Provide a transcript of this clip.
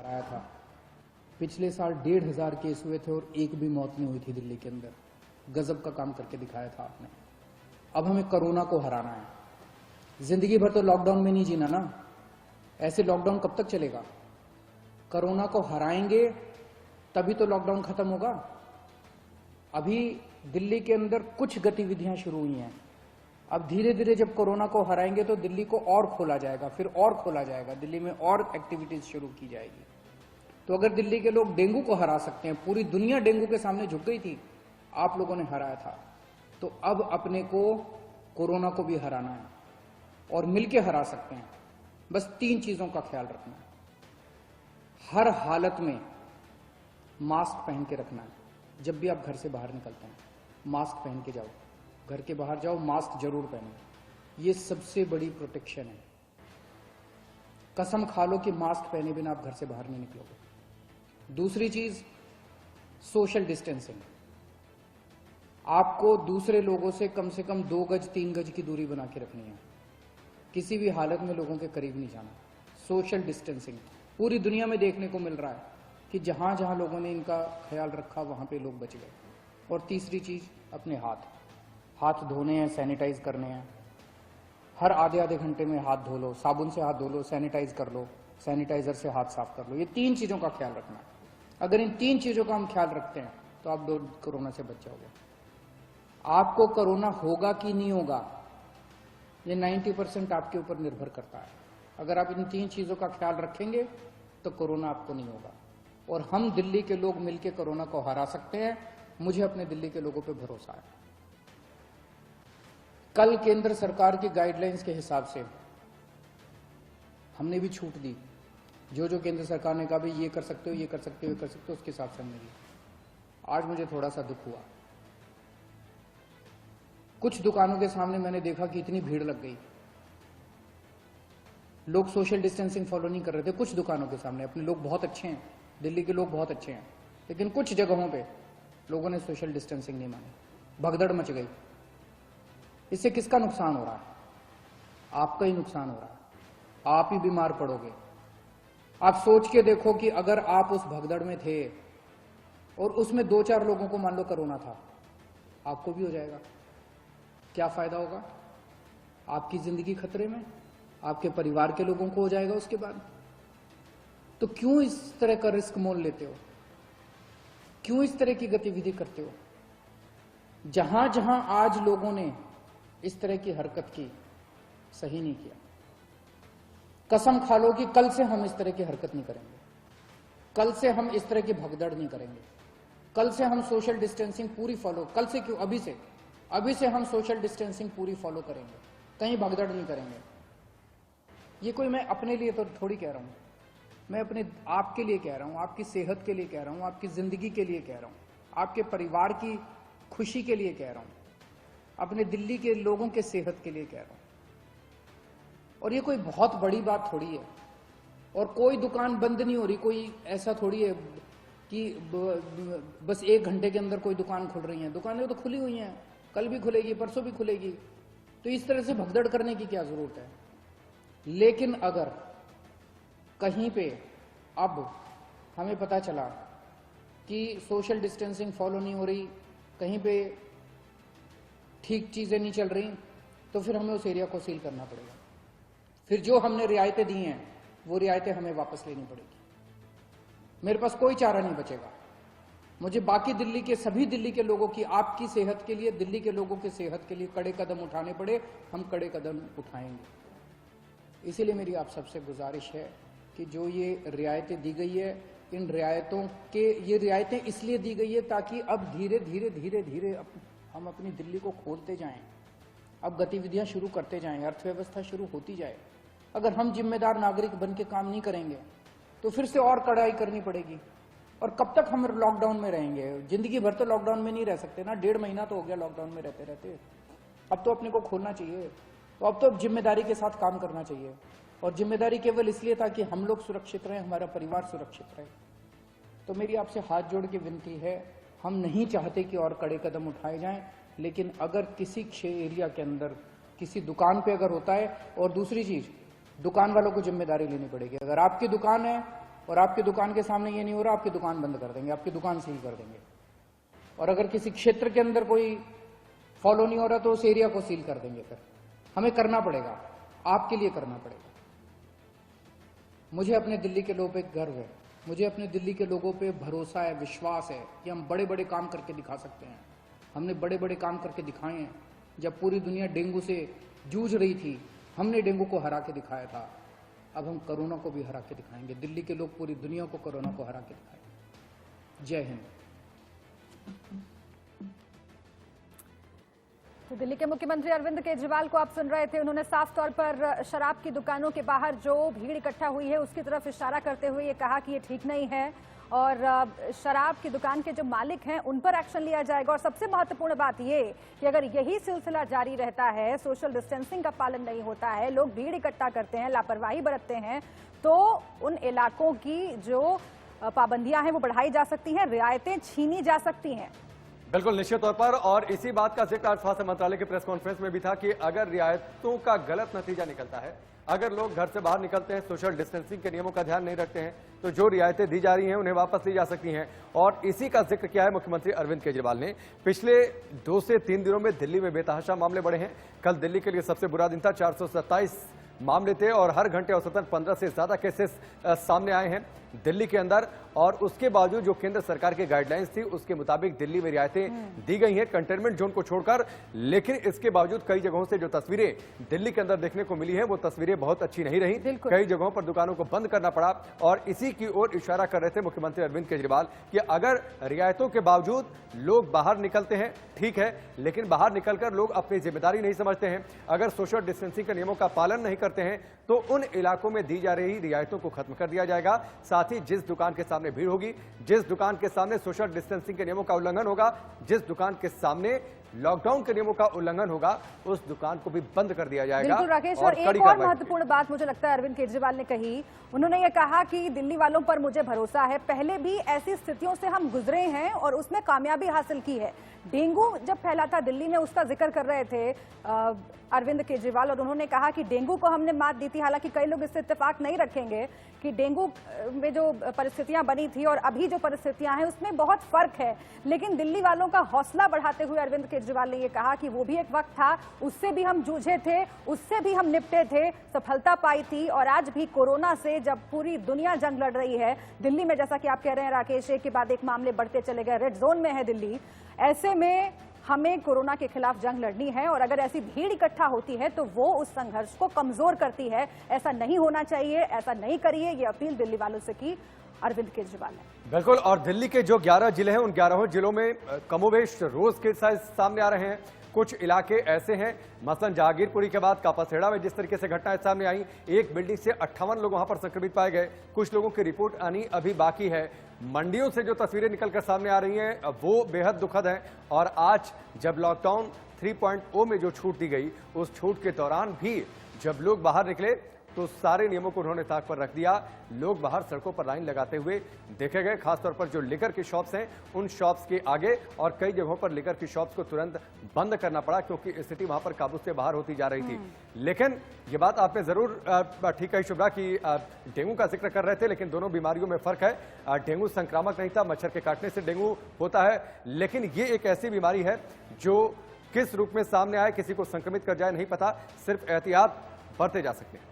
हराया था। पिछले साल 1,500 केस हुए थे और एक भी मौत नहीं हुई थी दिल्ली के अंदर। गजब का काम करके दिखाया था आपने। अब हमें कोरोना को हराना है। जिंदगी भर तो लॉकडाउन में नहीं जीना ना, ऐसे लॉकडाउन कब तक चलेगा? कोरोना को हराएंगे तभी तो लॉकडाउन खत्म होगा। अभी दिल्ली के अंदर कुछ गतिविधियां शुरू हुई हैं। अब धीरे धीरे जब कोरोना को हराएंगे तो दिल्ली को और खोला जाएगा, फिर और खोला जाएगा, दिल्ली में और एक्टिविटीज शुरू की जाएगी। तो अगर दिल्ली के लोग डेंगू को हरा सकते हैं, पूरी दुनिया डेंगू के सामने झुक गई थी, आप लोगों ने हराया था, तो अब अपने को कोरोना को भी हराना है और मिलके हरा सकते हैं। बस 3 चीजों का ख्याल रखना है। हर हालत में मास्क पहन के रखना है। जब भी आप घर से बाहर निकलते हैं मास्क पहन के जाओ, घर के बाहर जाओ मास्क जरूर पहनो। ये सबसे बड़ी प्रोटेक्शन है। कसम खा लो कि मास्क पहने बिना आप घर से बाहर नहीं निकलोगे। दूसरी चीज, सोशल डिस्टेंसिंग। आपको दूसरे लोगों से कम 2 गज 3 गज की दूरी बना के रखनी है। किसी भी हालत में लोगों के करीब नहीं जाना। सोशल डिस्टेंसिंग पूरी दुनिया में देखने को मिल रहा है कि जहां जहां लोगों ने इनका ख्याल रखा वहां पे लोग बच गए। और तीसरी चीज, अपने हाथ धोने हैं, सैनिटाइज करने हैं। हर आधे घंटे में हाथ धो लो, साबुन से हाथ धो लो, सैनिटाइज कर लो, सैनिटाइजर से हाथ साफ कर लो। ये 3 चीजों का ख्याल रखना है। अगर इन 3 चीजों का हम ख्याल रखते हैं तो आप कोरोना से बच जाओगे। आपको कोरोना होगा कि नहीं होगा, ये 90% आपके ऊपर निर्भर करता है। अगर आप इन 3 चीजों का ख्याल रखेंगे तो कोरोना आपको नहीं होगा और हम दिल्ली के लोग मिलकर कोरोना को हरा सकते हैं। मुझे अपने दिल्ली के लोगों पे भरोसा है। कल केंद्र सरकार की गाइडलाइंस के हिसाब से हमने भी छूट दी। जो केंद्र सरकार ने कहा भाई ये कर सकते हो, ये कर सकते हो, ये कर सकते हो, उसके हिसाब से हमने दी। आज मुझे थोड़ा सा दुख हुआ। कुछ दुकानों के सामने मैंने देखा कि इतनी भीड़ लग गई, लोग सोशल डिस्टेंसिंग फॉलो नहीं कर रहे थे। कुछ दुकानों के सामने, अपने लोग बहुत अच्छे हैं, दिल्ली के लोग बहुत अच्छे हैं, लेकिन कुछ जगहों पे लोगों ने सोशल डिस्टेंसिंग नहीं मानी, भगदड़ मच गई। इससे किसका नुकसान हो रहा है? आपका ही नुकसान हो रहा है। आप ही बीमार पड़ोगे। आप सोच के देखो कि अगर आप उस भगदड़ में थे और उसमें 2-4 लोगों को मान लो कोरोना था, आपको भी हो जाएगा, क्या फायदा होगा? आपकी जिंदगी खतरे में, आपके परिवार के लोगों को हो जाएगा उसके बाद। तो क्यों इस तरह का रिस्क मोल लेते हो? क्यों इस तरह की गतिविधि करते हो? जहां जहां आज लोगों ने इस तरह की हरकत की, सही नहीं किया। कसम खा लो कि कल से हम इस तरह की हरकत नहीं करेंगे। कल से हम इस तरह की भगदड़ नहीं करेंगे। कल से हम सोशल डिस्टेंसिंग पूरी फॉलो, कल से क्यों, अभी से हम सोशल डिस्टेंसिंग पूरी फॉलो करेंगे, कहीं भगदड़ नहीं करेंगे। ये कोई मैं अपने लिए तो थोड़ी कह रहा हूं, मैं अपने आपके लिए कह रहा हूं, आपकी सेहत के लिए कह रहा हूं, आपकी जिंदगी के लिए कह रहा हूं, आपके परिवार की खुशी के लिए कह रहा हूं, अपने दिल्ली के लोगों के सेहत के लिए कह रहा हूं। और ये कोई बहुत बड़ी बात थोड़ी है। और कोई दुकान बंद नहीं हो रही, कोई ऐसा थोड़ी है कि बस 1 घंटे के अंदर कोई दुकान खुल रही है। दुकानें तो खुली हुई हैं, कल भी खुलेगी, परसों भी खुलेगी। तो इस तरह से भगदड़ करने की क्या जरूरत है? लेकिन अगर कहीं पे अब हमें पता चला कि सोशल डिस्टेंसिंग फॉलो नहीं हो रही, कहीं पे ठीक चीजें नहीं चल रही, तो फिर हमें उस एरिया को सील करना पड़ेगा। फिर जो हमने रियायतें दी हैं वो रियायतें हमें वापस लेनी पड़ेगी। मेरे पास कोई चारा नहीं बचेगा। मुझे बाकी दिल्ली के, सभी दिल्ली के लोगों की, आपकी सेहत के लिए, दिल्ली के लोगों की सेहत के लिए कड़े कदम उठाने पड़े, हम कड़े कदम उठाएंगे। इसीलिए मेरी आप सबसे गुजारिश है कि जो ये रियायतें दी गई है, इन रियायतों के, ये रियायतें इसलिए दी गई है ताकि अब धीरे धीरे हम अपनी दिल्ली को खोलते जाएं, अब गतिविधियां शुरू करते जाएं, अर्थव्यवस्था शुरू होती जाए। अगर हम जिम्मेदार नागरिक बन के काम नहीं करेंगे तो फिर से और कड़ाई करनी पड़ेगी। और कब तक हम लॉकडाउन में रहेंगे? जिंदगी भर तो लॉकडाउन में नहीं रह सकते ना। 1.5 महीना तो हो गया लॉकडाउन में रहते रहते। अब तो अपने को खोलना चाहिए। तो अब तो जिम्मेदारी के साथ काम करना चाहिए। और जिम्मेदारी केवल इसलिए ताकि हम लोग सुरक्षित रहें, हमारा परिवार सुरक्षित रहे। तो मेरी आपसे हाथ जोड़ के विनती है, हम नहीं चाहते कि और कड़े कदम उठाए जाएं, लेकिन अगर किसी एरिया के अंदर किसी दुकान पे अगर होता है, और दूसरी चीज, दुकान वालों को जिम्मेदारी लेनी पड़ेगी। अगर आपकी दुकान है और आपकी दुकान के सामने ये नहीं हो रहा, आपकी दुकान बंद कर देंगे, आपकी दुकान सील कर देंगे। और अगर किसी क्षेत्र के अंदर कोई फॉलो नहीं हो रहा तो उस एरिया को सील कर देंगे। फिर हमें करना पड़ेगा, आपके लिए करना पड़ेगा। मुझे अपने दिल्ली के लोगों पे गर्व है, मुझे अपने दिल्ली के लोगों पे भरोसा है, विश्वास है कि हम बड़े बड़े काम करके दिखा सकते हैं। हमने बड़े बड़े काम करके दिखाए हैं। जब पूरी दुनिया डेंगू से जूझ रही थी, हमने डेंगू को हरा के दिखाया था। अब हम कोरोना को भी हरा के दिखाएंगे। दिल्ली के लोग पूरी दुनिया को कोरोना को हरा के दिखाएंगे। जय हिंद। तो दिल्ली के मुख्यमंत्री अरविंद केजरीवाल को आप सुन रहे थे। उन्होंने साफ तौर पर शराब की दुकानों के बाहर जो भीड़ इकट्ठा हुई है उसकी तरफ इशारा करते हुए ये कहा कि ये ठीक नहीं है और शराब की दुकान के जो मालिक हैं उन पर एक्शन लिया जाएगा। और सबसे महत्वपूर्ण बात ये कि अगर यही सिलसिला जारी रहता है, सोशल डिस्टेंसिंग का पालन नहीं होता है, लोग भीड़ इकट्ठा करते हैं, लापरवाही बरतते हैं, तो उन इलाकों की जो पाबंदियां हैं वो बढ़ाई जा सकती हैं, रियायतें छीनी जा सकती हैं। बिल्कुल निश्चित तौर पर। और इसी बात का जिक्र आज स्वास्थ्य मंत्रालय के प्रेस कॉन्फ्रेंस में भी था कि अगर रियायतों का गलत नतीजा निकलता है, अगर लोग घर से बाहर निकलते हैं, सोशल डिस्टेंसिंग के नियमों का ध्यान नहीं रखते हैं, तो जो रियायतें दी जा रही हैं उन्हें वापस ली जा सकती हैं। और इसी का जिक्र किया है मुख्यमंत्री अरविंद केजरीवाल ने। पिछले 2 से 3 दिनों में दिल्ली में बेतहाशा मामले बढ़े हैं। कल दिल्ली के लिए सबसे बुरा दिन था, 427 मामले थे और हर घंटे औसतन 15 से ज्यादा केसेस सामने आए हैं दिल्ली के अंदर। और उसके बावजूद जो केंद्र सरकार की गाइडलाइंस थी उसके मुताबिक दिल्ली में रियायतें दी गई हैं कंटेनमेंट जोन को छोड़कर। लेकिन इसके बावजूद कई जगहों से जो तस्वीरें दिल्ली के अंदर देखने को मिली है वो तस्वीरें बहुत अच्छी नहीं रही। कई जगहों पर दुकानों को बंद करना पड़ा और इसी की ओर इशारा कर रहे थे मुख्यमंत्री अरविंद केजरीवाल कि अगर रियायतों के बावजूद लोग बाहर निकलते हैं ठीक है, लेकिन बाहर निकलकर लोग अपनी जिम्मेदारी नहीं समझते हैं, अगर सोशल डिस्टेंसिंग के नियमों का पालन नहीं करते हैं तो उन इलाकों में दी जा रही रियायतों को खत्म कर दिया जाएगा। साथ ही जिस दुकान के सामने भीड़ होगी, जिस दुकान के सामने सोशल डिस्टेंसिंग के नियमों का उल्लंघन होगा, जिस दुकान के सामने लॉकडाउन के नियमों का उल्लंघन होगा, उस दुकान को भी बंद कर दिया जाएगा। बिल्कुल राकेश, और एक और महत्वपूर्ण बात मुझे लगता है अरविंद केजरीवाल ने कही। उन्होंने ये कहा कि दिल्ली वालों पर मुझे भरोसा है, पहले भी ऐसी स्थितियों से हम गुजरे हैं और उसमें कामयाबी हासिल की है। डेंगू जब फैला था दिल्ली में उसका जिक्र कर रहे थे अरविंद केजरीवाल और उन्होंने कहा कि डेंगू को हमने मात दी थी। हालांकि कई लोग इससे इत्तेफाक नहीं रखेंगे कि डेंगू में जो परिस्थितियां बनी थी और अभी जो परिस्थितियां हैं उसमें बहुत फर्क है। लेकिन दिल्ली वालों का हौसला बढ़ाते हुए अरविंद केजरीवाल ने यह कहा कि वो भी एक वक्त था, उससे भी हम जूझे थे, उससे भी हम निपटे थे, सफलता पाई थी। और आज भी कोरोना से जब पूरी दुनिया जंग लड़ रही है, दिल्ली में जैसा कि आप कह रहे हैं राकेश, एक के बाद एक मामले बढ़ते चले गए, रेड जोन में है दिल्ली। ऐसे में हमें कोरोना के खिलाफ जंग लड़नी है और अगर ऐसी भीड़ इकट्ठा होती है तो वो उस संघर्ष को कमजोर करती है। ऐसा नहीं होना चाहिए, ऐसा नहीं करिए, ये अपील दिल्ली वालों से की अरविंद केजरीवाल ने। बिल्कुल। और दिल्ली के जो 11 जिले हैं उन 11 जिलों में कमोबेश रोज के साइज सामने आ रहे हैं। कुछ इलाके ऐसे हैं, मसलन जहांगीरपुरी के बाद कापासेड़ा में जिस तरीके से घटनाएं सामने आई, एक बिल्डिंग से 58 लोग वहां पर संक्रमित पाए गए। कुछ लोगों की रिपोर्ट आनी अभी बाकी है। मंडियों से जो तस्वीरें निकलकर सामने आ रही हैं वो बेहद दुखद हैं। और आज जब लॉकडाउन 3.0 में जो छूट दी गई, उस छूट के दौरान भी जब लोग बाहर निकले तो सारे नियमों को उन्होंने ताक पर रख दिया। लोग बाहर सड़कों पर लाइन लगाते हुए देखे गए। खासतौर पर जो लिकर की शॉप्स हैं उन शॉप्स के आगे और कई जगहों पर लिकर की शॉप्स को तुरंत बंद करना पड़ा क्योंकि स्थिति वहां पर काबू से बाहर होती जा रही थी। लेकिन ये बात आपने जरूर ठीक कही शुभ्रा की डेंगू का जिक्र कर रहे थे, लेकिन दोनों बीमारियों में फर्क है। डेंगू संक्रामक नहीं था, मच्छर के काटने से डेंगू होता है, लेकिन ये एक ऐसी बीमारी है जो किस रूप में सामने आए, किसी को संक्रमित कर जाए नहीं पता। सिर्फ एहतियात बरते जा सकते हैं।